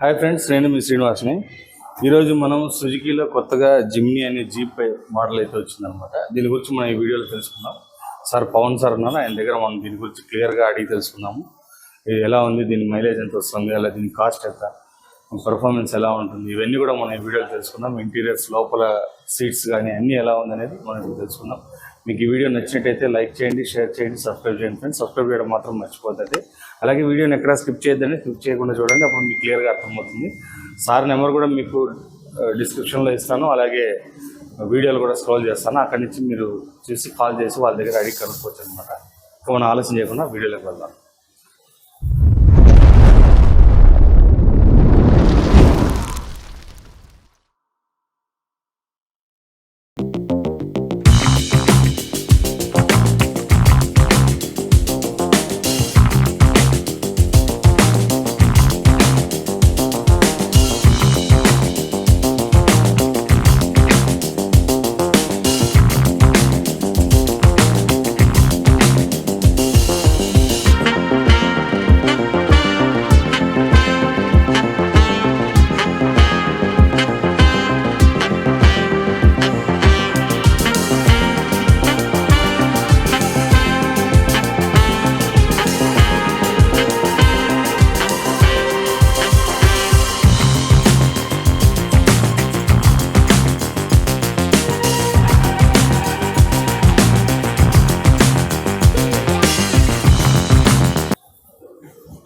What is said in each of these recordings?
Hi friends, నేను మీ శ్రీనివాస్ని. ఈరోజు మనం సుజుకీలో కొత్తగా జిమ్నీ అనే జీప్ మోడల్ అయితే వచ్చిందనమాట. దీని గురించి మనం ఈ వీడియోలో తెలుసుకుందాం. సార్ పవన్ సార్ ఉన్నారు, ఆయన దగ్గర మనం దీని గురించి క్లియర్గా అడిగి తెలుసుకుందాము. ఇది ఎలా ఉంది, దీని మైలేజ్ ఎంత వస్తుంది, అలా దీని కాస్ట్ ఎంత, పర్ఫార్మెన్స్ ఎలా ఉంటుంది, ఇవన్నీ కూడా మనం ఈ వీడియోలో తెలుసుకుందాం. ఇంటీరియర్స్ లోపల సీట్స్ కానీ అన్నీ ఎలా ఉందనేది మనం తెలుసుకుందాం. మీకు ఈ వీడియో నచ్చినట్టయితే లైక్ చేయండి, షేర్ చేయండి, సబ్స్క్రైబ్ చేయండి ఫ్రెండ్స్. సబ్స్క్రైబ్ చేయడం మాత్రం మర్చిపోతుంది. అలాగే వీడియోని ఎక్కడ స్కిప్ చేయొద్దని, స్కిప్ చేయకుండా చూడండి, అప్పుడు మీకు క్లియర్గా అర్థమవుతుంది. సార్ నెంబర్ కూడా మీకు డిస్క్రిప్షన్లో ఇస్తాను, అలాగే వీడియోలు కూడా స్క్రోల్ చేస్తాను. అక్కడి నుంచి మీరు చూసి కాల్ చేసి వాళ్ళ దగ్గర అడిగి కనుక్కోవచ్చు అనమాట. ఇంకా మనం ఆలస్యం చేయకుండా వీడియోలోకి వెళ్దాం.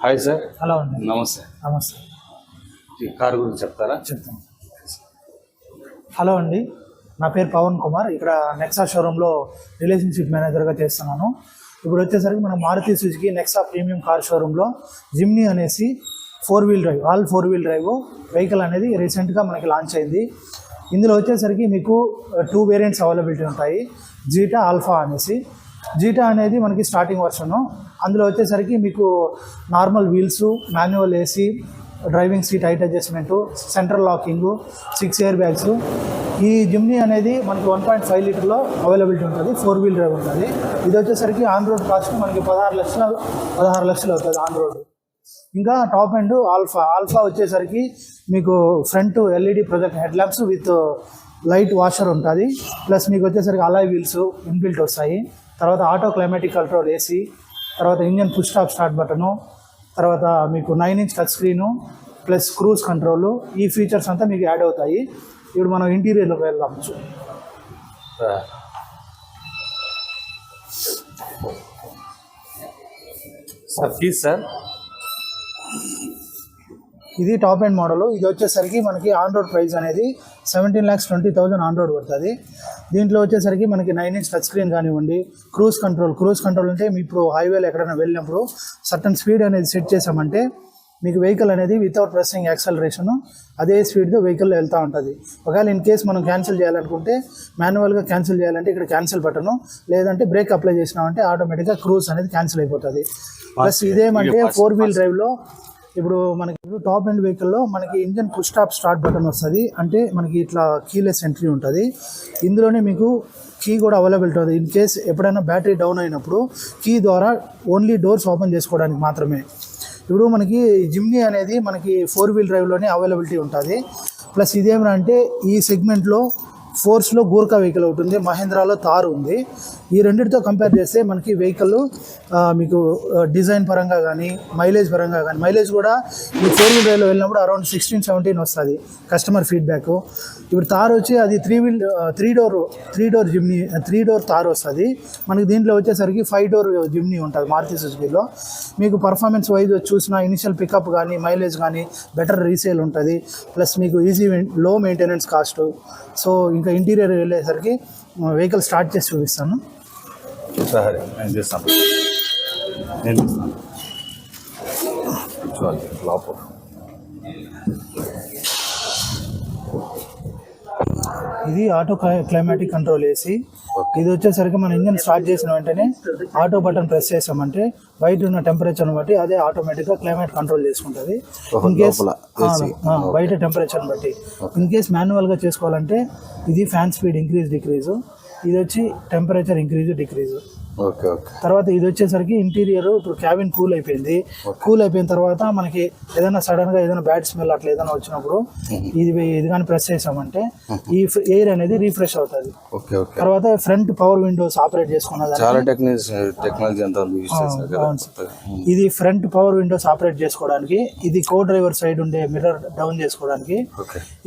Hi sir. హలో అండి. నమస్తే. నమస్తే. ఈ కార్ గురించి చెప్తారా? చెప్తాను. హలో అండి, నా పేరు పవన్ కుమార్. ఇక్కడ నెక్సా షోరూంలో రిలేషన్షిప్ మేనేజర్గా చేస్తున్నాను. ఇప్పుడు వచ్చేసరికి మనం Maruti Suzuki Nexa premium car షోరూంలో జిమ్నీ అనేసి 4-wheel drive, all 4-wheel drive vehicle అనేది రీసెంట్గా మనకి లాంచ్ అయింది. ఇందులో వచ్చేసరికి మీకు 2 వేరియంట్స్ అవైలబిలిటీ ఉంటాయి. జీటా, ఆల్ఫా అనేసి. జీటా అనేది మనకి స్టార్టింగ్ వర్షను. అందులో వచ్చేసరికి మీకు normal wheels, manual AC, driving seat height adjustment, central locking, 6 air bags. ఈ జిమ్నీ అనేది మనకి 1.5 లీటర్లో అవైలబిలిటీ ఉంటుంది. 4-wheel డ్రైవ్ ఉంటుంది. ఇది వచ్చేసరికి ఆన్ రోడ్ కాస్ట్ మనకి 16 లక్షలు అవుతుంది ఆన్ రోడ్. ఇంకా టాప్ ఎండ్ ఆల్ఫా వచ్చేసరికి మీకు front LED project head lamps with light washer ఉంటుంది. ప్లస్ మీకు వచ్చేసరికి అలాయ్ వీల్స్ ఇన్బిల్ట్ వస్తాయి. తర్వాత ఆటో క్లైమాటిక్ కంట్రోల్ ఏసీ, తర్వాత engine push stop start button, తర్వాత మీకు 9-inch touch screen plus cruise control. ఈ ఫీచర్స్ అంతా మీకు యాడ్ అవుతాయి. ఇప్పుడు మనం ఇంటీరియర్లోకి వెళ్దాం. సార్ ప్లీజ్ సార్, ఇది టాప్ ఎండ్ మోడల్. ఇది వచ్చేసరికి మనకి ఆన్ రోడ్ ప్రైస్ అనేది 17,20,000 ఆన్ రోడ్ పడుతుంది. దీంట్లో వచ్చేసరికి మనకి 9-inch టచ్ స్క్రీన్ కానివ్వండి, క్రూజ్ కంట్రోల్ అంటే మీ ఇప్పుడు హైవేలో ఎక్కడైనా వెళ్ళినప్పుడు సర్టన్ స్పీడ్ అనేది సెట్ చేసామంటే మీకు వెహికల్ అనేది వితౌట్ ప్రెస్సింగ్ యాక్సలరేషన్ అదే స్పీడ్తో వెహికల్లో వెళ్తూ ఉంటుంది. ఒకవేళ ఇన్ కేస్ మనం క్యాన్సిల్ చేయాలనుకుంటే, మాన్యువల్గా క్యాన్సిల్ చేయాలంటే ఇక్కడ క్యాన్సిల్ బటను, లేదంటే బ్రేక్ అప్లై చేసినామంటే ఆటోమేటిక్గా క్రూజ్ అనేది క్యాన్సిల్ అయిపోతుంది. ప్లస్ ఇదేమంటే 4-wheel డ్రైవ్లో ఇప్పుడు మనకి టాప్ ఎండ్ వెహికల్లో మనకి ఇంజన్ పుష్ స్టార్ట్ బటన్ వస్తుంది. అంటే మనకి ఇట్లా కీలెస్ ఎంట్రీ ఉంటుంది. ఇందులోనే మీకు కీ కూడా అవైలబిలిటీ ఉంటుంది. ఇన్ కేస్ ఎప్పుడైనా బ్యాటరీ డౌన్ అయినప్పుడు కీ ద్వారా ఓన్లీ డోర్స్ ఓపెన్ చేసుకోవడానికి మాత్రమే. ఇప్పుడు మనకి జిమ్నీ అనేది మనకి 4-wheel డ్రైవ్లోనే అవైలబిలిటీ ఉంటుంది. ప్లస్ ఇదేమన్నా అంటే ఈ సెగ్మెంట్లో ఫోర్స్లో గూర్ఖా వెహికల్ ఉంటుంది, మహేంద్రాలో థార్ ఉంది. ఈ రెండింటితో కంపేర్ చేస్తే మనకి వెహికల్ మీకు డిజైన్ పరంగా కానీ మైలేజ్ పరంగా కానీ, మైలేజ్ కూడా ఈ 4-wheel డ్రైవ్లో వెళ్ళినప్పుడు అరౌండ్ 16-17 వస్తుంది కస్టమర్ ఫీడ్బ్యాక్. ఇప్పుడు థార్ వచ్చి అది 3 డోర్ జిమ్నీ, 3 డోర్ థార్ వస్తుంది. మనకి దీంట్లో వచ్చేసరికి 5 డోర్ జిమ్నీ ఉంటుంది మారుతి సుజుకీలో. మీకు పర్ఫార్మెన్స్ వైజ్ చూసిన ఇనిషియల్ పికప్ కానీ మైలేజ్ కానీ బెటర్ రీసేల్ ఉంటుంది. ప్లస్ మీకు ఈజీ లో మెయింటెనెన్స్ కాస్ట్. సో ఇంకా ఇంటీరియర్ వెళ్ళేసరికి వెహికల్ స్టార్ట్ చేసి చూపిస్తాను. సరే, నేను చేస్తాను. లోపల ఇది ఆటో క్లైమాటిక్ కంట్రోల్ ఏసీ. ఇది వచ్చేసరికి మన ఇంజన్ స్టార్ట్ చేసిన వెంటనే ఆటో బటన్ ప్రెస్ చేసామంటే బయట ఉన్న టెంపరేచర్ని బట్టి అదే ఆటోమేటిక్గా క్లైమేట్ కంట్రోల్ చేసుకుంటుంది. ఇన్ కేస్ బయట టెంపరేచర్ని బట్టి. ఇన్ కేస్ మాన్యువల్గా చేసుకోవాలంటే ఇది ఫ్యాన్ స్పీడ్ ఇంక్రీజ్ డిక్రీజు, ఇది వచ్చి temperature increase decrease. Okay okay. తర్వాత ఇది వచ్చేసరికి ఇంటీరియర్ ఇప్పుడు క్యాబిన్ కూల్ అయిపోయింది. కూల్ అయిపోయిన తర్వాత మనకి ఏదైనా సడన్ గా ఏదైనా బ్యాడ్ స్మెల్ అట్లా ఏదైనా వచ్చినప్పుడు ఇది కానీ ప్రెస్ చేసామంటే ఈ ఎయిర్ అనేది రీఫ్రెష్ అవుతుంది. తర్వాత ఫ్రంట్ పవర్ విండోస్ ఆపరేట్ చేసుకున్నది. చాలా టెక్నాలజీ అంతా ఇది ఫ్రంట్ పవర్ విండోస్ ఆపరేట్ చేసుకోవడానికి, ఇది కో డ్రైవర్ సైడ్ ఉండే మిర్రర్ డౌన్ చేసుకోవడానికి,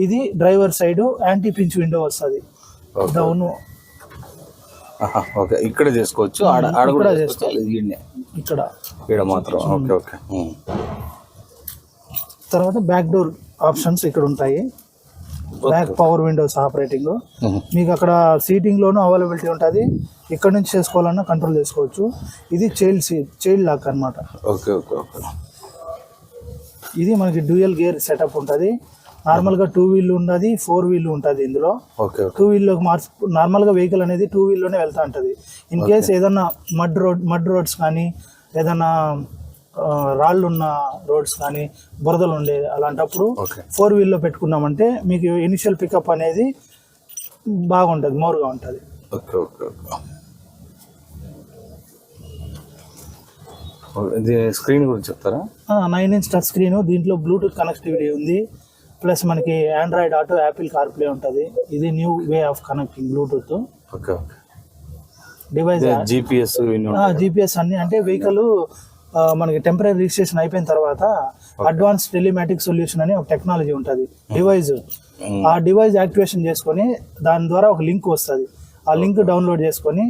ఇది driver side anti pinch window వస్తుంది డౌన్. ఓకే, ఇక్కడ చేసుకోవచ్చు, ఆడ కూడా చేసుకోవాలి. ఇక్కడ మాత్రం. Okay okay. తర్వాత బ్యాక్ డోర్ ఆప్షన్స్ ఇక్కడ ఉంటాయి. బ్యాక్ పవర్ విండోస్ ఆపరేటింగ్ మీకు అక్కడ సీటింగ్ లోను అవైలబిలిటీ ఉంటుంది. ఇక్కడ నుంచి చేసుకోవాలన్నా కంట్రోల్ చేసుకోవచ్చు. ఇది చైల్డ్ లాక్ అన్నమాట. Okay okay okay. ఇది మనకి డ్యూయల్ గేర్ సెటప్ ఉంటుంది. నార్మల్గా 2 వీల్ ఉన్నది, 4 వీల్ ఉంటుంది ఇందులో. 2 వీల్లోకి నార్మల్గా వెహికల్ అనేది 2 వీల్లోనే వెళ్తూ ఉంటుంది. ఇన్ కేస్ ఏదన్నా మడ్ రోడ్స్ కానీ ఏదన్నా రాళ్ళు ఉన్న రోడ్స్ కానీ బురదలు ఉండే అలాంటప్పుడు 4 వీల్లో పెట్టుకున్నామంటే మీకు ఇనిషియల్ పికప్ అనేది బాగుంటుంది, మోరుగా ఉంటుంది. Okay okay okay. స్క్రీన్ గురించి చెప్తారా? 9 ఇంచ్ టచ్ స్క్రీన్, దీంట్లో బ్లూటూత్ కనెక్టివిటీ ఉంది. ప్లస్ మనకి ఆండ్రాయిడ్ ఆటో, యాపిల్ కార్ప్లే ఉంటుంది. ఇది new way of connecting Bluetooth device. GPS అన్ని అంటే వెహికల్ మనకి టెంపరీ రిజిస్ట్రేషన్ అయిపోయిన తర్వాత అడ్వాన్స్ టెలిమాటిక్ సొల్యూషన్ అని ఒక టెక్నాలజీ ఉంటుంది డివైస్. ఆ డివైస్ యాక్టివేషన్ చేసుకొని దాని ద్వారా ఒక లింక్ వస్తుంది. ఆ లింక్ డౌన్లోడ్ చేసుకొని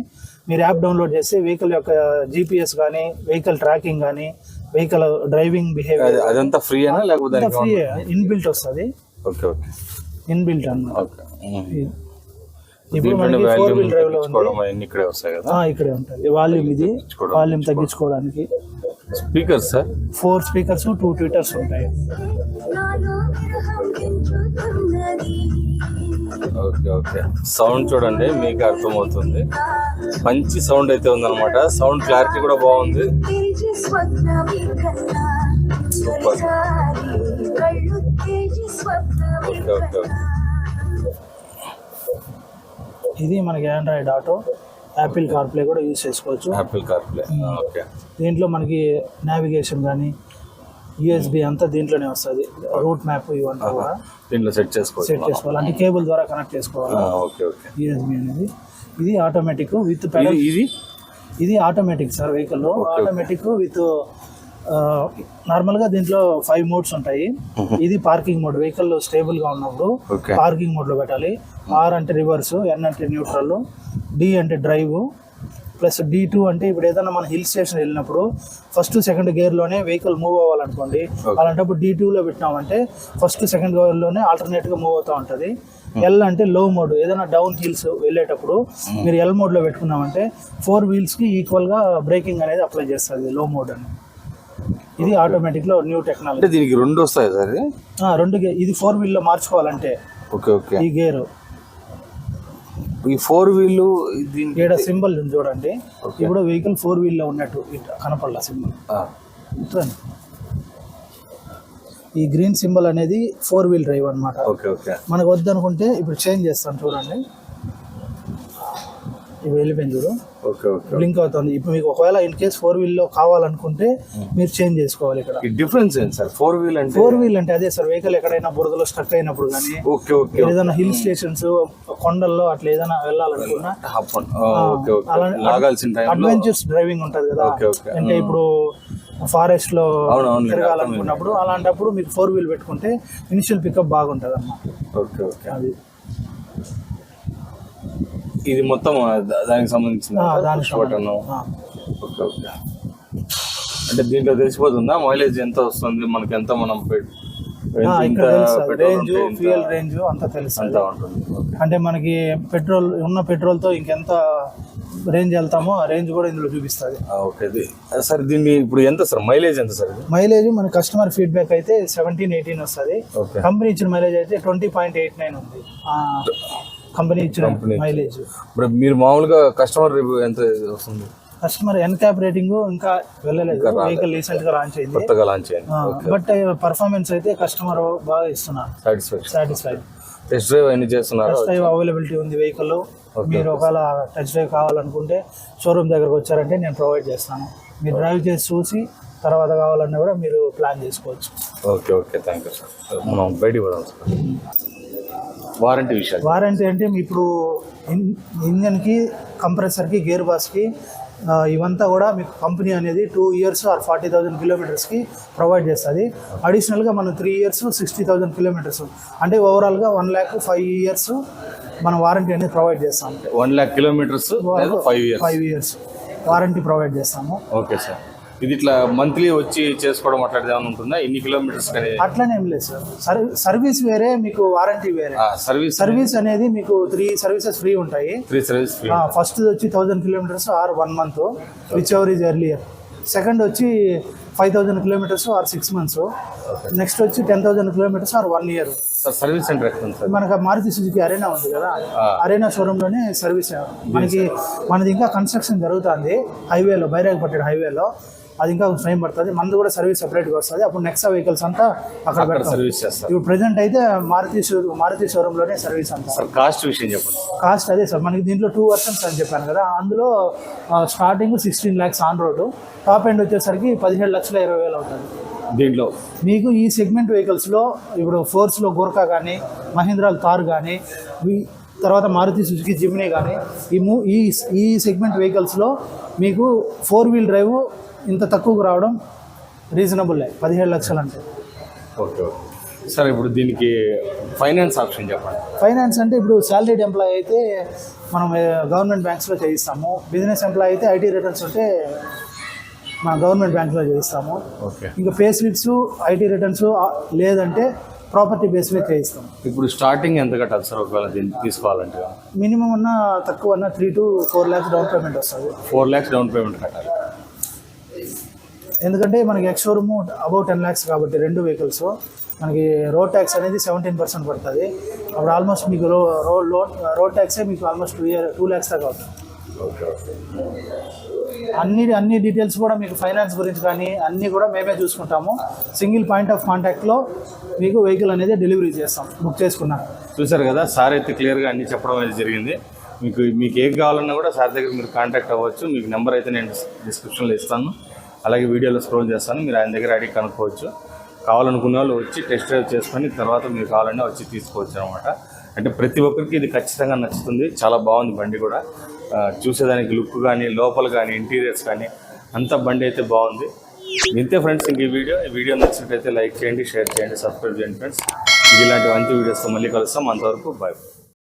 మీరు యాప్ డౌన్లోడ్ చేస్తే వెహికల్ యొక్క జీపీఎస్ కానీ, వెహికల్ ట్రాకింగ్ కానీ, వెహికల్ డ్రైవింగ్ బిహేవియర్ అదంతా ఫ్రీ అయినా లేకపోతే ఫ్రీ ఇన్బిల్ట్ వస్తుంది. Okay okay. ఇన్బిల్ట్ అన్నమాట. ఇప్పుడు మనకి 4 వీల్ డ్రైవ్ లో ఇక్కడే వస్తాయి కదా? ఇక్కడే ఉంటుంది. వాల్యూమ్, ఇది వాల్యూమ్ తగ్గించుకోవడానికి. స్పీకర్స్ సార్ 4 స్పీకర్స్, 2 ట్విటర్స్ ఉంటాయి. Okay okay. సౌండ్ చూడండి, మీకు అర్థమవుతుంది. మంచి సౌండ్ అయితే ఉందన్నమాట. సౌండ్ క్లారిటీ కూడా బాగుంది. సూపర్. Okay okay. ఇది మనకి ఆండ్రాయిడ్ ఆటో, యాపిల్ కార్ప్లే కూడా యూజ్ చేసుకోవచ్చు. Apple CarPlay. ఓకే. దీంట్లో మనకి నావిగేషన్ కానీ యూఎస్బి అంతా దీంట్లోనే వస్తుంది. రూట్ మ్యాప్ ఇవన్నీ కూడా దీంట్లో సెట్ చేసుకోవాలి. అంటే కేబుల్ ద్వారా కనెక్ట్ చేసుకోవాలి. Okay okay. యూఎస్బి అనేది ఇది ఆటోమేటిక్ విత్ పెడల్. ఇది ఆటోమేటిక్ సార్ వెహికల్లో. ఆటోమేటిక్ విత్ నార్మల్గా దీంట్లో 5 మోడ్స్ ఉంటాయి. ఇది పార్కింగ్ మోడ్, వెహికల్ స్టేబుల్ గా ఉన్నప్పుడు పార్కింగ్ మోడ్ లో పెట్టాలి. ఆర్ అంటే రివర్స్, ఎన్ అంటే న్యూట్రల్, డి అంటే డ్రైవ్, ప్లస్ D2 అంటే ఇప్పుడు ఏదైనా మన హిల్ స్టేషన్ వెళ్ళినప్పుడు ఫస్ట్ సెకండ్ గేర్లోనే వెహికల్ మూవ్ అవ్వాలనుకోండి, అలాంటప్పుడు D2లో పెట్టినామంటే ఫస్ట్ సెకండ్ గేర్లోనే ఆల్టర్నేట్గా మూవ్ అవుతూ ఉంటుంది. ఎల్ అంటే లో మోడ్, ఏదైనా డౌన్ హిల్స్ వెళ్ళేటప్పుడు మీరు ఎల్ మోడ్లో పెట్టుకున్నామంటే 4 వీల్స్కి ఈక్వల్గా బ్రేకింగ్ అనేది అప్లై చేస్తుంది లో మోడ్ అని. ఇది ఆటోమేటిక్లో న్యూ టెక్నాలజీ. దీనికి 2 వస్తాయి సార్? 2 ఇది 4 వీల్లో మార్చుకోవాలంటే ఈ గేరు. ఈ 4 వీల్ ఇక్కడ సింబల్ చూడండి. ఇప్పుడు వెహికల్ 4 వీల్లో ఉన్నట్టు కనపడాల సింబల్. ఈ గ్రీన్ సింబల్ అనేది 4 వీల్ డ్రైవ్ అనమాట. మనకు వద్దనుకుంటే ఇప్పుడు చేంజ్ చేస్తాను చూడండి. ఇప్పుడు వెళ్ళిపోయింది చూడు, బ్లింక్ అవుతుంది. ఇప్పుడు మీకు ఒకవేళ ఇన్ కేస్ 4 వీల్లో కావాలనుకుంటే మీరు చేంజ్ చేసుకోవాలి. ఇక్కడ డిఫరెన్స్ ఏంటి సార్? 4 వీల్ అంటే అదే సార్, వెహికల్ ఎక్కడైనా బురదలో స్టక్ అయినప్పుడు కానీ, ఏదైనా హిల్ స్టేషన్స్ కొండల్లో అట్లా ఏదైనా వెళ్ళాలనుకున్నా అడ్వెంచర్స్ డ్రైవింగ్ ఉంటుంది కదా, అంటే ఇప్పుడు ఫారెస్ట్ లో తిరగాలనుకున్నప్పుడు అలాంటప్పుడు మీకు 4 వీల్ పెట్టుకుంటే ఇనిషియల్ పికప్ బాగుంటుంది అన్నమాట. అది ఇది మొత్తం దానికి సంబంధించిన అంటే దీంట్లో తెలిసిపోతుందా మైలేజ్ ఎంత వస్తుంది మనకి, ఎంత మనం రేంజ్, ఫ్యూయల్ రేంజ్ అంతా తెలుస్తుంది. అంటే మనకి పెట్రోల్ తో ఇంకెంత రేంజ్ వెళ్తామో ఆ రేంజ్ కూడా ఇందులో చూపిస్తుంది. ఓకే సార్, దీన్ని ఇప్పుడు ఎంత సార్ మైలేజ్ ఎంత సార్? మైలేజ్ మన కస్టమర్ ఫీడ్బ్యాక్ అయితే 17-18 వస్తుంది. కంపెనీ ఇచ్చిన మైలేజ్ అయితే 20.89 ఉంది. కంపెనీ ఇచ్చిన మైలేజ్. మీరు మామూలుగా కస్టమర్ రివ్యూ ఎంత వస్తుంది? కస్టమర్ ఎన్క్యాప్ రేటింగ్ ఇంకా వెళ్ళలేదు, వెహికల్ రీసెంట్ గా లాంచ్ అయింది, కొత్తగా లాంచ్ అయింది. బట్ పర్ఫార్మెన్స్ అయితే కస్టమర్ బాగా ఇస్తున్నారు, సాటిస్ఫైడ్. టెస్ట్ డ్రైవ్ అన్ని చేస్తున్నారు. టెస్ట్ డ్రైవ్ అవైలబిలిటీ ఉంది వెహికల్. మీరు ఒకవేళ టెస్ట్ డ్రైవ్ కావాలనుకుంటే షోరూమ్ దగ్గరకు వచ్చారంటే నేను ప్రొవైడ్ చేస్తాను. మీరు డ్రైవ్ చేసి చూసి తర్వాత కావాలన్నా కూడా మీరు ప్లాన్ చేసుకోవచ్చు. Okay okay, thank you sir. మనం బయటికి పోదాం సార్. వారంటీ విషయాలు. వారంటీ అంటే ఇప్పుడు ఇంజన్కి, కంప్రెసర్కి, గేర్ బాక్స్కి ఇవంతా కూడా మీకు కంపెనీ అనేది 2 years ఆర్ 40,000 kilometersకి ప్రొవైడ్ చేస్తుంది. అడిషనల్గా మనం 3 years 60,000 kilometers అంటే ఓవరాల్గా 1,05 years మనం వారంటీ అనేది ప్రొవైడ్ చేస్తాము. 1,00,000 kilometers 5 years వారంటీ ప్రొవైడ్ చేస్తాము. Okay sir. ఇది ఇట్లా మంత్లీ వచ్చి చేసుకోవడం అట్లాంటిది ఏమైనా ఉంటుందా? ఇన్ని కిలోమీటర్స్ కానీ అట్లనే ఏం లేదు సార్. సర్వీస్ వేరే, మీకు వారంటీ వేరే. సర్వీస్ అనేది మీకు 3 services ఫ్రీ ఉంటాయి. 3 services ఫ్రీ. ఫస్ట్ వచ్చి 1,000 kilometers or 1 month whichever is earlier. Second వచ్చి 5,000 kilometers ఆర్ 6 months. నెక్స్ట్ వచ్చి 10,000 kilometers or 1 year. Service centre ఎక్కడ సార్? మనకు మారుతి సుజుకి అరేనా ఉంది కదా, అరేనా షోరూంలోనే సర్వీస్ మనది ఇంకా కన్స్ట్రక్షన్ జరుగుతుంది హైవేలో, బైరాగపట్నం హైవేలో. అది ఇంకా టైం పడుతుంది. మనది కూడా సర్వీస్ సెపరేట్గా వస్తుంది. అప్పుడు నెక్స్ట్ వెహికల్స్ అంతా అక్కడ సర్వీస్ చేస్తారు. ఇప్పుడు ప్రెజెంట్ అయితే మారుతి షోరూంలోనే సర్వీస్ అంతా. కాస్ట్ విషయం చెప్పండి. కాస్ట్ అదే సార్, మనకి దీంట్లో 2 versions అని చెప్పాను కదా, అందులో starting 16 lakhs on road, top end వచ్చేసరికి 17,20,000 అవుతుంది. దీంట్లో మీకు ఈ సెగ్మెంట్ వెహికల్స్లో ఇప్పుడు ఫోర్స్లో గోర్ఖా కానీ, మహీంద్రా థార్ కానీ, తర్వాత మారుతి సుజుకి జిమ్నీ కానీ, ఈ సెగ్మెంట్ వెహికల్స్లో మీకు 4-wheel డ్రైవ్ ఇంత తక్కువకు రావడం రీజనబుల్. 17 లక్షలు అంటే. Okay okay sir. ఇప్పుడు దీనికి ఫైనాన్స్ ఆప్షన్ చెప్పండి. ఫైనాన్స్ అంటే ఇప్పుడు శాలరీడ్ ఎంప్లాయీ అయితే మనం గవర్నమెంట్ బ్యాంక్స్లో చేయిస్తాము. బిజినెస్ ఎంప్లాయీ అయితే ఐటీ రిటర్న్స్ ఉంటే మన గవర్నమెంట్ బ్యాంక్లో చేయిస్తాము. ఓకే. ఇంకా పే స్లిప్స్, ఐటీ రిటర్న్స్ లేదంటే ప్రాపర్టీ బేస్ మీద చేయిస్తాం. ఇప్పుడు స్టార్టింగ్ ఎంత కట్టాలి సార్ ఒకవేళ దీన్ని తీసుకోవాలంటే? మినిమం అన్న తక్కువ అన్న 3 to 4 lakhs డౌన్ పేమెంట్ వస్తుంది. 4 lakhs డౌన్ పేమెంట్ కట్టాలి. ఎందుకంటే మనకి ఎక్స్ షోరూమ్ అబౌట్ 10 lakhs కాబట్టి 2 vehicles మనకి రోడ్ ట్యాక్స్ అనేది 17% పడుతుంది. అప్పుడు ఆల్మోస్ట్ మీకు రోడ్ ట్యాక్సే మీకు ఆల్మోస్ట్ 2 lakhs దాకా అవుతుంది. Okay okay. అన్ని డీటెయిల్స్ కూడా మీకు ఫైనాన్స్ గురించి కానీ అన్నీ కూడా మేమే చూసుకుంటాము. సింగిల్ పాయింట్ ఆఫ్ కాంటాక్ట్లో మీకు వెహికల్ అనేది డెలివరీ చేస్తాం బుక్ చేసుకున్నాక. చూసారు కదా, సార్ అయితే క్లియర్గా అన్నీ చెప్పడం అనేది జరిగింది. మీకు ఏం కావాలన్నా కూడా సార్ దగ్గర మీరు కాంటాక్ట్ అవ్వచ్చు. మీకు నెంబర్ అయితే నేను డిస్క్రిప్షన్లో ఇస్తాను, అలాగే వీడియోలో స్క్రోల్ చేస్తాను. మీరు ఆయన దగ్గర అడిగి కనుక్కోవచ్చు. కావాలనుకునే వాళ్ళు వచ్చి టెస్ట్ డ్రైవ్ చేసుకొని తర్వాత మీరు కావాలన్నా వచ్చి తీసుకోవచ్చు అనమాట. అంటే ప్రతి ఒక్కరికి ఇది ఖచ్చితంగా నచ్చుతుంది. చాలా బాగుంది బండి కూడా. చూసేదానికి లుక్ కానీ, లోపల కానీ, ఇంటీరియర్స్ కానీ అంతా బండి అయితే బాగుంది. ఇంతే ఫ్రెండ్స్. ఇంక ఈ వీడియో నచ్చినట్లయితే లైక్ చేయండి, షేర్ చేయండి, సబ్స్క్రైబ్ చేయండి ఫ్రెండ్స్. ఇలాంటి మంచి వీడియోస్తో మళ్ళీ కలుస్తాం. అంతవరకు బాయ్.